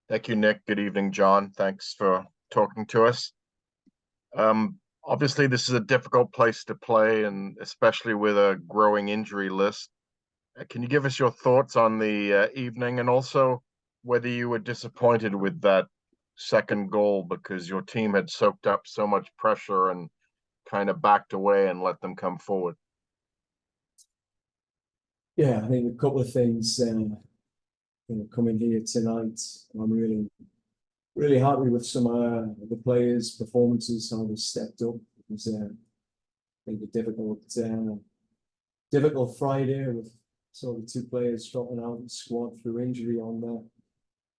Thank you, Nick. Good evening, John. Thanks for talking to us. Obviously, this is a difficult place to play, and especially with a growing injury list. Can you give us your thoughts on the evening, and also whether you were disappointed with that second goal because your team had soaked up so much pressure and kind of backed away and let them come forward? Yeah, I think a couple of things. Coming here tonight, I'm really happy with some of the players' performances, how they stepped up. It was, I think, a difficult Friday with sort of two players dropping out of the squad through injury on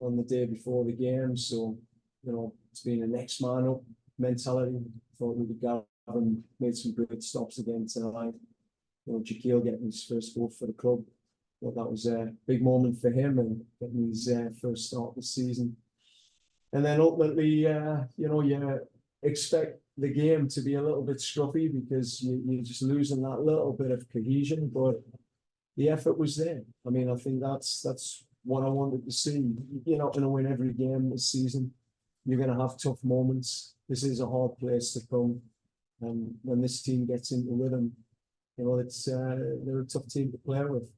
the day before the game. So, it's been a next man up mentality. Thought we would go and made some great stops again tonight. Jaquil getting his first goal for the club. Thought that was a big moment for him and getting his first start this season. And then ultimately, you expect the game to be a little bit scruffy because you're just losing that little bit of cohesion, but the effort was there. I mean, I think that's what I wanted to see. You're not going to win every game this season. You're going to have tough moments. This is a hard place to come. And when this team gets into rhythm, they're a tough team to play with.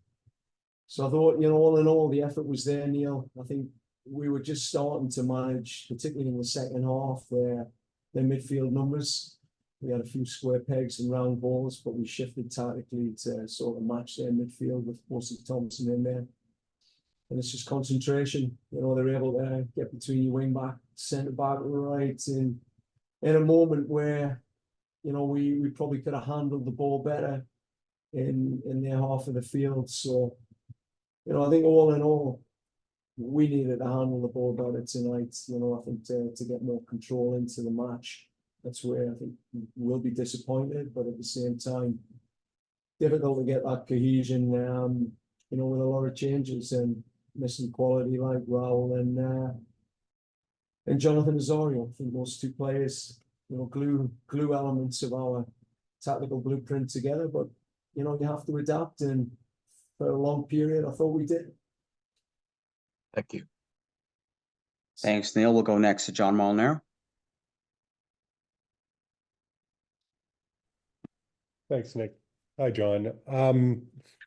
So I thought, all in all, the effort was there, Neil. I think we were just starting to manage, particularly in the second half, their midfield numbers. We had a few square pegs and round balls, but we shifted tactically to sort of match their midfield with Bossy Thompson in there. And it's just concentration. They're able to get between your wing back, centre back, right, in a moment where, we probably could have handled the ball better in their half of the field. So, I think all in all, we needed to handle the ball better tonight. I think to get more control into the match. That's where I think we'll be disappointed, but at the same time, difficult to get that cohesion. With a lot of changes and missing quality like Raul and Jonathan Osorio. I think those two players, glue elements of our tactical blueprint together. But you have to adapt, and for a long period, I thought we did. Thank you. Thanks, Neil. We'll go next to John Molnar. Thanks, Nick. Hi, John.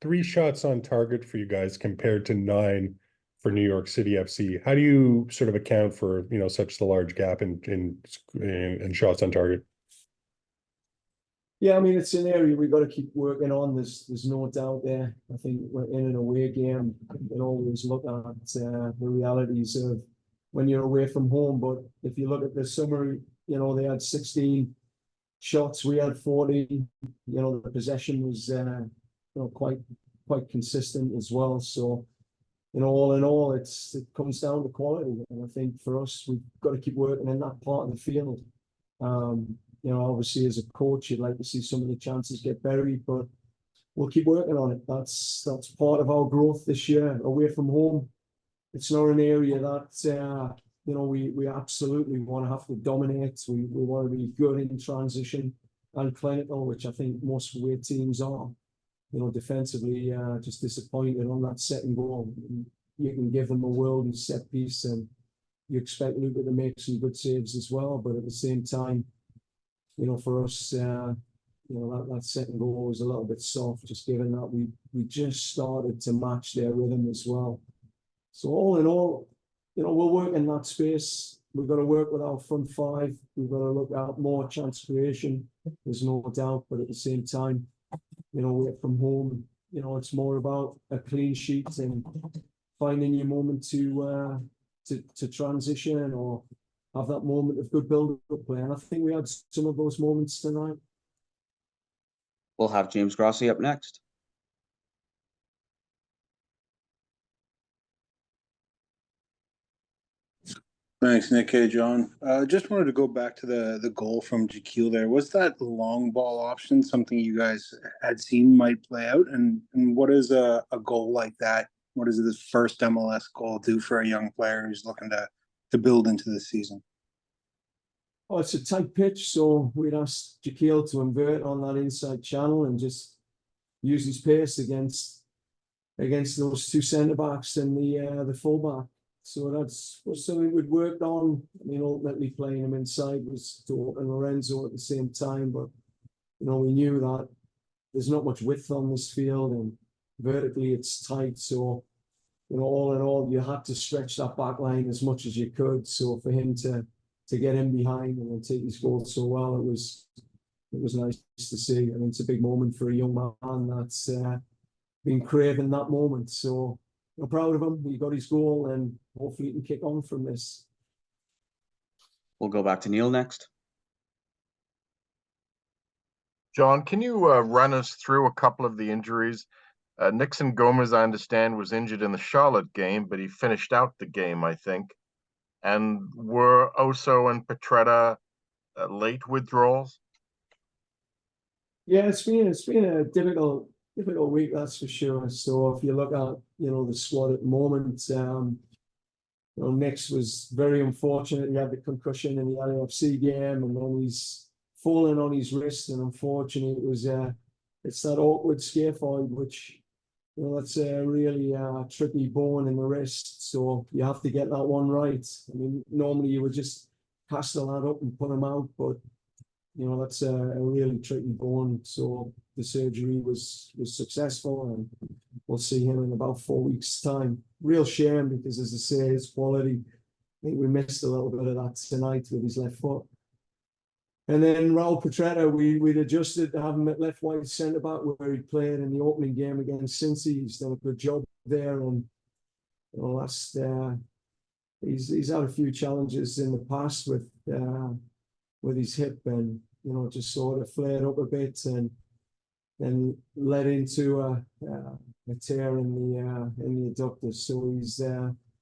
3 shots on target for you guys compared to 9 for New York City FC. How do you sort of account for such the large gap in shots on target? Yeah, I mean, it's an area we've got to keep working on. There's no doubt there. I think we're in an away game. You can always look at the realities of when you're away from home. But if you look at the summary, they had 16 shots. We had 40. The possession was quite consistent as well. So, all in all, it comes down to quality. And I think for us, we've got to keep working in that part of the field. Obviously as a coach, you'd like to see some of the chances get buried, but we'll keep working on it. That's part of our growth this year. Away from home, it's not an area that we absolutely want to have to dominate. We want to be good in transition and clinical, which I think most away teams are. Defensively, just disappointed on that second goal. You can give them a world set piece, and you expect Luca to make some good saves as well. But at the same time, for us, that second goal was a little bit soft, just given that we just started to match their rhythm as well. So all in all, we'll work in that space. We've got to work with our front 5. We've got to look at more chance creation. There's no doubt, but at the same time, away from home, it's more about a clean sheet and finding your moment to transition or have that moment of good build-up play. And I think we had some of those moments tonight. We'll have James Grossi up next. Thanks, Nick. Hey, John. Just wanted to go back to the goal from Jaquil there. Was that long ball option something you guys had seen might play out? And what is a goal like that? What does this first MLS goal do for a young player who's looking to build into the season? Oh, it's a tight pitch, so we'd asked Jaquil to invert on that inside channel and just use his pace against those two centre backs and the fullback. So that's was something we'd worked on. I mean, ultimately playing him inside was to and Lorenzo at the same time, but we knew that there's not much width on this field, and vertically it's tight. So, all in all, you had to stretch that back line as much as you could. So for him to get in behind and then take his goal so well, it was nice to see. I mean, it's a big moment for a young man that's been craving that moment. So I'm proud of him. He got his goal, and hopefully he can kick on from this. We'll go back to Neil next. John, can you run us through a couple of the injuries? Nixon Gomez, I understand, was injured in the Charlotte game, but he finished out the game, I think. And were Oso and Petretta late withdrawals? Yeah, it's been a difficult week, that's for sure. So if you look at the squad at the moment, Nix was very unfortunate. He had the concussion in the LAFC game, and then he's fallen on his wrist, and unfortunately, it's that awkward scaphoid, which that's a really tricky bone in the wrist. So you have to get that one right. I mean, normally you would just castle that up and put him out, but that's a really tricky bone. So the surgery was successful, and we'll see him in about 4 weeks' time. Real shame, because as I say, his quality, I think we missed a little bit of that tonight with his left foot. And then Raul Petretta, we'd adjusted to have him at left wide centre back, where he played in the opening game against Cincy. He's done a good job there, and he's had a few challenges in the past with his hip, and just sort of flared up a bit, and then led into a tear in the adductor. So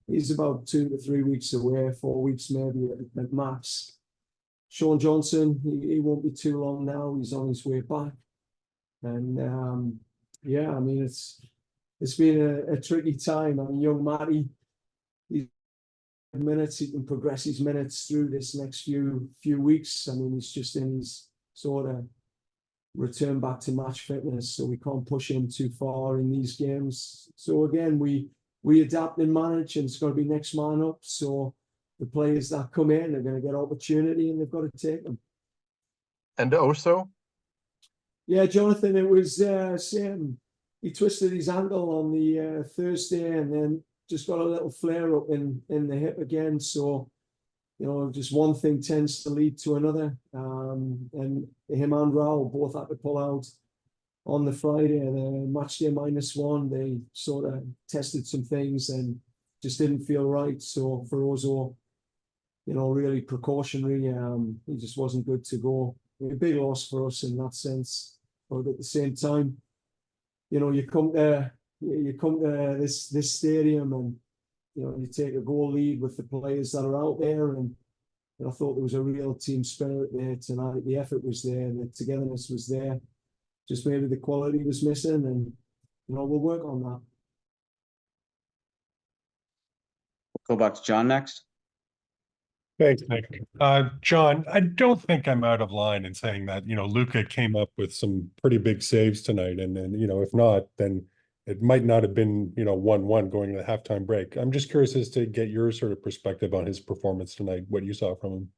he's about 2 to 3 weeks away, 4 weeks maybe at max. Sean Johnson, he won't be too long now. He's on his way back, and I mean it's been a tricky time. I mean, young Matty, he can progress his minutes through this next few weeks. I mean, he's just in his sort of return back to match fitness, so we can't push him too far in these games. So again, we adapt and manage, and it's got to be next man up. So the players that come in are going to get opportunity, and they've got to take them. And Oso? Yeah, Jonathan, it was same. He twisted his ankle on the Thursday, and then just got a little flare up in the hip again. So, just one thing tends to lead to another. And him and Raul both had to pull out on the Friday, the match day -1. They sort of tested some things and just didn't feel right. So for Oso, really precautionary. He just wasn't good to go. A big loss for us in that sense. But at the same time, you come to this stadium, and you take a goal lead with the players that are out there, and I thought there was a real team spirit there tonight. The effort was there, the togetherness was there. Just maybe the quality was missing, and we'll work on that. We'll go back to John next. Thanks, Nick. John, I don't think I'm out of line in saying that, Luka came up with some pretty big saves tonight. And then, if not, then it might not have been, 1-1 going to the halftime break. I'm just curious as to get your sort of perspective on his performance tonight, what you saw from him.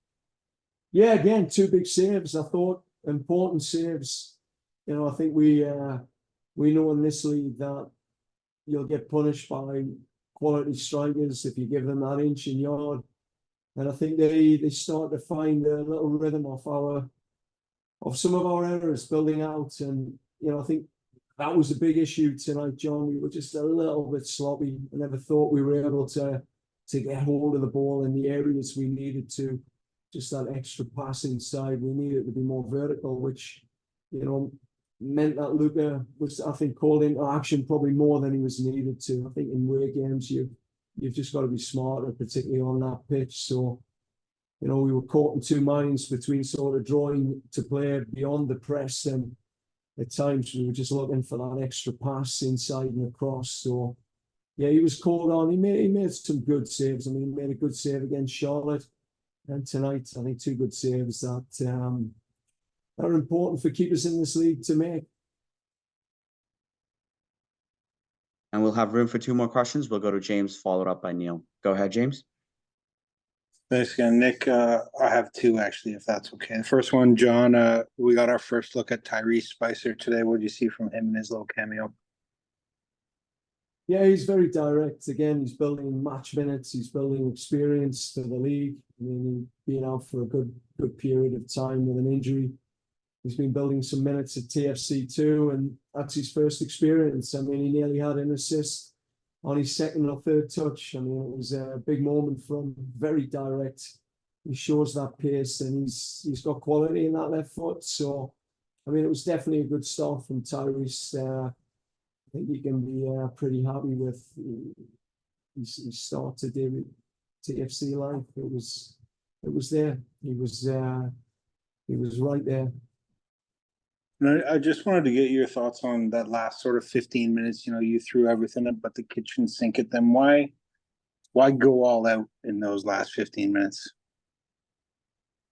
Yeah, again, 2 big saves. I thought important saves. I think we know in this league that you'll get punished by quality strikers if you give them that inch and yard. And I think they start to find a little rhythm of some of our errors building out. And, I think that was a big issue tonight, John. We were just a little bit sloppy. I never thought we were able to get hold of the ball in the areas we needed to. Just that extra pass inside. We needed to be more vertical, which, meant that Luka was, I think, called into action probably more than he was needed to. I think in away games, you've just got to be smarter, particularly on that pitch. So, we were caught in 2 minds between sort of drawing to play beyond the press, and at times we were just looking for that extra pass inside and across. So, yeah, he was called on. He made some good saves. I mean, he made a good save against Charlotte, and tonight I think 2 good saves that are important for keepers in this league to make. And we'll have room for 2 more questions. We'll go to James, followed up by Neil. Go ahead, James. Thanks again, Nick. I have 2 actually, if that's okay. The first one, John, we got our first look at Tyrese Spicer today. What did you see from him in his little cameo? Yeah, he's very direct. Again, he's building match minutes. He's building experience to the league. I mean, he's been out for a good period of time with an injury. He's been building some minutes at TFC too, and that's his first experience. I mean, he nearly had an assist on his second or third touch. I mean, it was a big moment from very direct. He shows that pace, and he's got quality in that left foot. So, I mean, it was definitely a good start from Tyrese. I think you can be pretty happy with his start today with TFC life. It was there. He was right there. And I just wanted to get your thoughts on that last sort of 15 minutes. You know, you threw everything up but the kitchen sink at them. Why go all out in those last 15 minutes?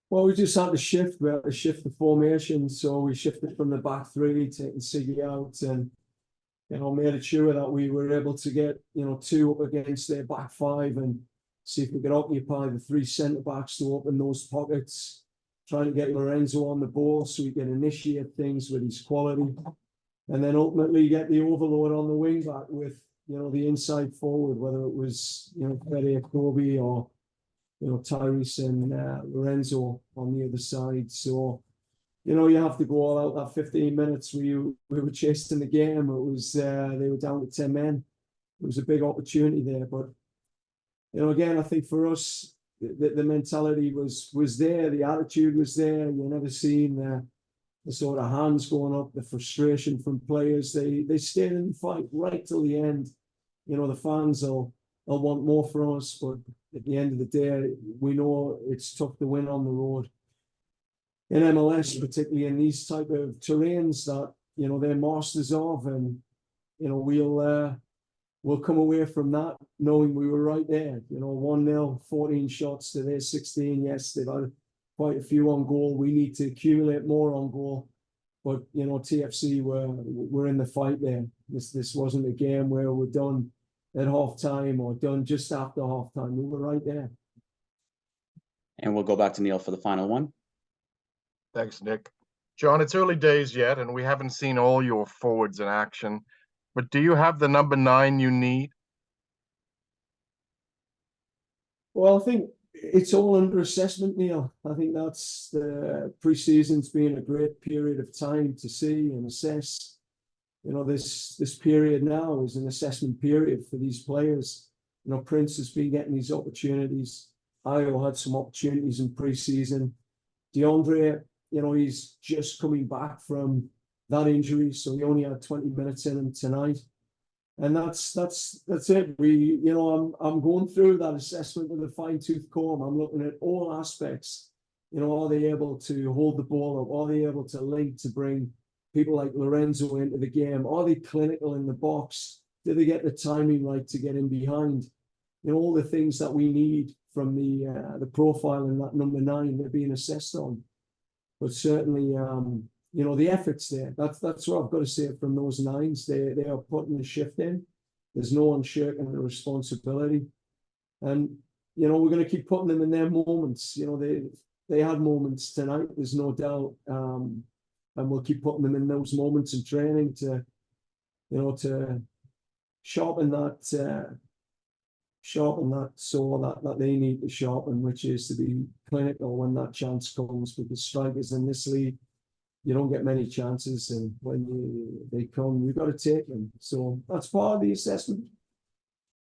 Well, we just had to shift. We had to shift the formation, so we shifted from the back 3, taking Siggy out, and made sure that we were able to get 2 up against their back 5 and see if we could occupy the 3 centre backs to open those pockets. Trying to get Lorenzo on the ball so he can initiate things with his quality, and then ultimately get the overload on the wing back with the inside forward, whether it was Fede Kobe or Tyrese and Lorenzo on the other side. So you have to go all out that 15 minutes. We were chasing the game. It was they were down to 10 men. It was a big opportunity there, but again, I think for us, the mentality was there, the attitude was there. You never seen the sort of hands going up, the frustration from players. They stayed in the fight right till the end. The fans will want more from us, but at the end of the day, we know it's tough to win on the road. In MLS, particularly in these type of terrains that they're masters of, and we'll come away from that knowing we were right there. 1-0, 14 shots to their 16. Yes, they've had quite a few on goal. We need to accumulate more on goal, but TFC were in the fight there. This wasn't a game where we're done at half time or done just after half time. We were right there. And we'll go back to Neil for the final one. Thanks, Nick. John, it's early days yet, and we haven't seen all your forwards in action. But do you have the number 9 you need? Well, I think it's all under assessment, Neil. I think that's the pre-season's been a great period of time to see and assess. This period now is an assessment period for these players. Prince has been getting these opportunities. Ayo had some opportunities in pre-season. DeAndre, he's just coming back from that injury, so he only had 20 minutes in him tonight, and that's it. I'm going through that assessment with a fine-tooth comb. I'm looking at all aspects. Are they able to hold the ball up? Are they able to link to bring people like Lorenzo into the game? Are they clinical in the box? Do they get the timing right to get in behind? All the things that we need from the profile in that number 9, they're being assessed on. But certainly, the effort's there. That's what I've got to say from those 9s. They are putting the shift in. There's no one shirking the responsibility, and we're going to keep putting them in their moments. They had moments tonight. There's no doubt, and we'll keep putting them in those moments in training to sharpen that saw that they need to sharpen, which is to be clinical when that chance comes. Because strikers in this league, you don't get many chances, and when they come, you've got to take them. So that's part of the assessment.